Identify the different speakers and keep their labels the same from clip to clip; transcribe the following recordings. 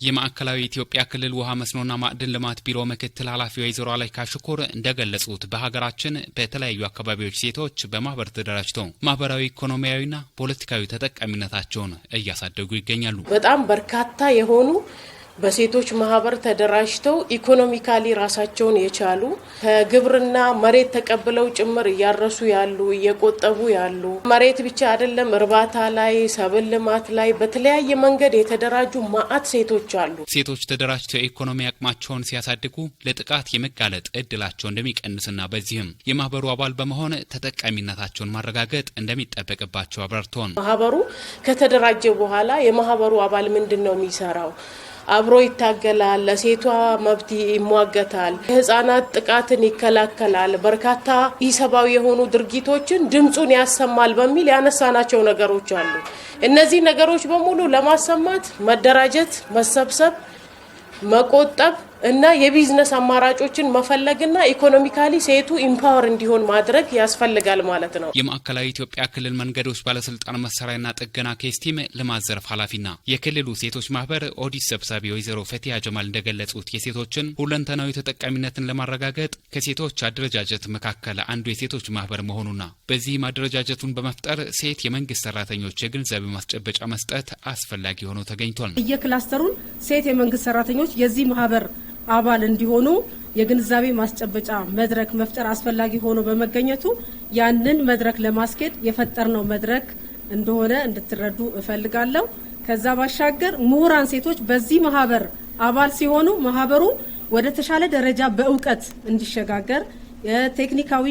Speaker 1: የማዕከላዊ ኢትዮጵያ ክልል ውሃ መስኖና ማዕድን ልማት ቢሮ ምክትል ኃላፊ ወይዘሮ አለይካ ሽኩር እንደገለጹት በሀገራችን በተለያዩ አካባቢዎች ሴቶች በማህበር ተደራጅተው ማህበራዊ ኢኮኖሚያዊና ፖለቲካዊ ተጠቃሚነታቸውን እያሳደጉ ይገኛሉ።
Speaker 2: በጣም በርካታ የሆኑ በሴቶች ማህበር ተደራጅተው ኢኮኖሚካሊ ራሳቸውን የቻሉ ከግብርና መሬት ተቀብለው ጭምር እያረሱ ያሉ እየቆጠቡ ያሉ መሬት ብቻ አይደለም እርባታ ላይ ሰብል ልማት ላይ በተለያየ መንገድ የተደራጁ ማአት ሴቶች አሉ።
Speaker 1: ሴቶች ተደራጅተው ኢኮኖሚ አቅማቸውን ሲያሳድጉ ለጥቃት የመጋለጥ እድላቸው እንደሚቀንስና በዚህም የማህበሩ አባል በመሆን ተጠቃሚነታቸውን ማረጋገጥ እንደሚጠበቅባቸው አብራርተዋል።
Speaker 2: ማህበሩ ከተደራጀ በኋላ የማህበሩ አባል ምንድነው የሚሰራው? አብሮ ይታገላል፣ ለሴቷ መብት ይሟገታል፣ የህፃናት ጥቃትን ይከላከላል፣ በርካታ ኢሰባዊ የሆኑ ድርጊቶችን ድምጹን ያሰማል በሚል ያነሳናቸው ነገሮች አሉ። እነዚህ ነገሮች በሙሉ ለማሰማት መደራጀት፣ መሰብሰብ፣ መቆጠብ እና የቢዝነስ አማራጮችን መፈለግና ኢኮኖሚካሊ ሴቱ ኢምፓወር እንዲሆን ማድረግ ያስፈልጋል ማለት ነው።
Speaker 1: የማዕከላዊ ኢትዮጵያ ክልል መንገዶች ባለስልጣን መሰራያና ጥገና ኬስቲም ልማት ዘርፍ ኃላፊና የክልሉ ሴቶች ማህበር ኦዲት ሰብሳቢ ወይዘሮ ፈቲያ ጀማል እንደገለጹት የሴቶችን ሁለንተናዊ ተጠቃሚነትን ለማረጋገጥ ከሴቶች አደረጃጀት መካከል አንዱ የሴቶች ማህበር መሆኑና በዚህም አደረጃጀቱን በመፍጠር ሴት የመንግስት ሰራተኞች የግንዛቤ ማስጨበጫ መስጠት አስፈላጊ ሆኖ ተገኝቷል።
Speaker 3: የክላስተሩን ሴት የመንግስት ሰራተኞች የዚህ ማህበር አባል እንዲሆኑ የግንዛቤ ማስጨበጫ መድረክ መፍጠር አስፈላጊ ሆኖ በመገኘቱ ያንን መድረክ ለማስኬድ የፈጠርነው መድረክ እንደሆነ እንድትረዱ እፈልጋለሁ። ከዛ ባሻገር ምሁራን ሴቶች በዚህ ማህበር አባል ሲሆኑ ማህበሩ ወደ ተሻለ ደረጃ በእውቀት እንዲሸጋገር የቴክኒካዊ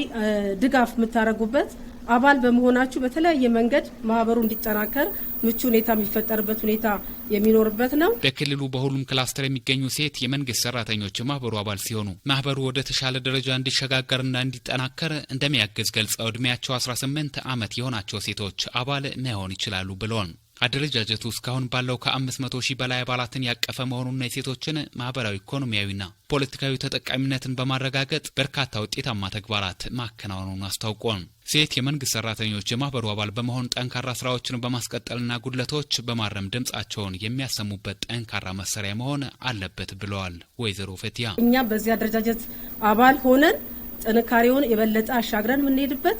Speaker 3: ድጋፍ የምታረጉበት አባል በመሆናችሁ በተለያየ መንገድ ማህበሩ እንዲጠናከር ምቹ ሁኔታ የሚፈጠርበት ሁኔታ የሚኖርበት ነው።
Speaker 1: በክልሉ በሁሉም ክላስተር የሚገኙ ሴት የመንግስት ሰራተኞች ማህበሩ አባል ሲሆኑ ማህበሩ ወደ ተሻለ ደረጃ እንዲሸጋገርና እንዲጠናከር እንደሚያግዝ ገልጸው እድሜያቸው 18 ዓመት የሆናቸው ሴቶች አባል መሆን ይችላሉ ብለዋል። አደረጃጀቱ እስካሁን ባለው ከ500 ሺህ በላይ አባላትን ያቀፈ መሆኑና የሴቶችን ማህበራዊ ኢኮኖሚያዊና ፖለቲካዊ ተጠቃሚነትን በማረጋገጥ በርካታ ውጤታማ ተግባራት ማከናወኑን አስታውቋል። ሴት የመንግስት ሰራተኞች የማህበሩ አባል በመሆን ጠንካራ ስራዎችን በማስቀጠልና ጉድለቶች በማረም ድምጻቸውን የሚያሰሙበት ጠንካራ መሳሪያ መሆን አለበት ብለዋል ወይዘሮ ፈቲያ።
Speaker 3: እኛ በዚህ አደረጃጀት አባል ሆነን ጥንካሬውን የበለጠ አሻግረን የምንሄድበት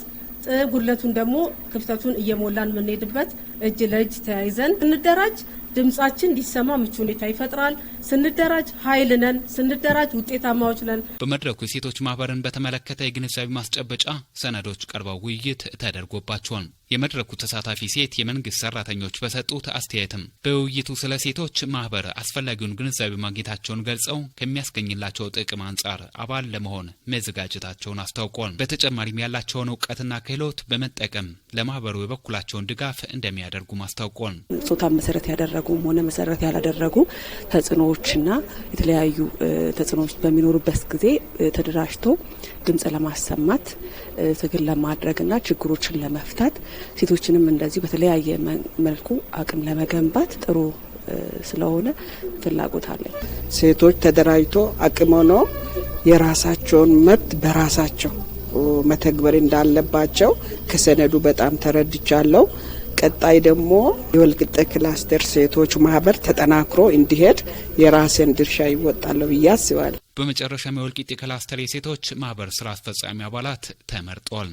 Speaker 3: ጉድለቱን ደግሞ ክፍተቱን እየሞላን የምንሄድበት እጅ ለእጅ ተያይዘን እንደራጅ ድምጻችን እንዲሰማ ምቹ ሁኔታ ይፈጥራል። ስንደራጅ ኃይል ነን፣ ስንደራጅ ውጤታማዎች ነን።
Speaker 1: በመድረኩ ሴቶች ማህበርን በተመለከተ የግንዛቤ ማስጨበጫ ሰነዶች ቀርበው ውይይት ተደርጎባቸዋል። የመድረኩ ተሳታፊ ሴት የመንግስት ሰራተኞች በሰጡት አስተያየትም በውይይቱ ስለ ሴቶች ማህበር አስፈላጊውን ግንዛቤ ማግኘታቸውን ገልጸው ከሚያስገኝላቸው ጥቅም አንጻር አባል ለመሆን መዘጋጀታቸውን አስታውቋል። በተጨማሪም ያላቸውን እውቀትና ክህሎት በመጠቀም ለማህበሩ የበኩላቸውን ድጋፍ እንደሚያደርጉም አስታውቋል።
Speaker 4: ጾታን መሰረት ያደረጉም ሆነ መሰረት ያላደረጉ ተጽዕኖዎችና የተለያዩ ተጽዕኖዎች በሚኖሩበት ጊዜ ተደራጅቶ ድምጽ ለማሰማት ትግል ለማድረግና ችግሮችን ለመፍታት ሴቶችንም እንደዚህ በተለያየ መልኩ አቅም ለመገንባት ጥሩ ስለሆነ ፍላጎት አለ።
Speaker 5: ሴቶች ተደራጅቶ አቅም ሆነው የራሳቸውን መብት በራሳቸው መተግበር እንዳለባቸው ከሰነዱ በጣም ተረድቻለሁ። ቀጣይ ደግሞ የወልቂጤ ክላስተር ሴቶች ማህበር ተጠናክሮ እንዲሄድ የራሴን ድርሻ ይወጣለሁ ብዬ አስባለሁ።
Speaker 1: በመጨረሻም የወልቂጤ ክላስተር የሴቶች ማህበር ስራ አስፈጻሚ አባላት ተመርጠዋል።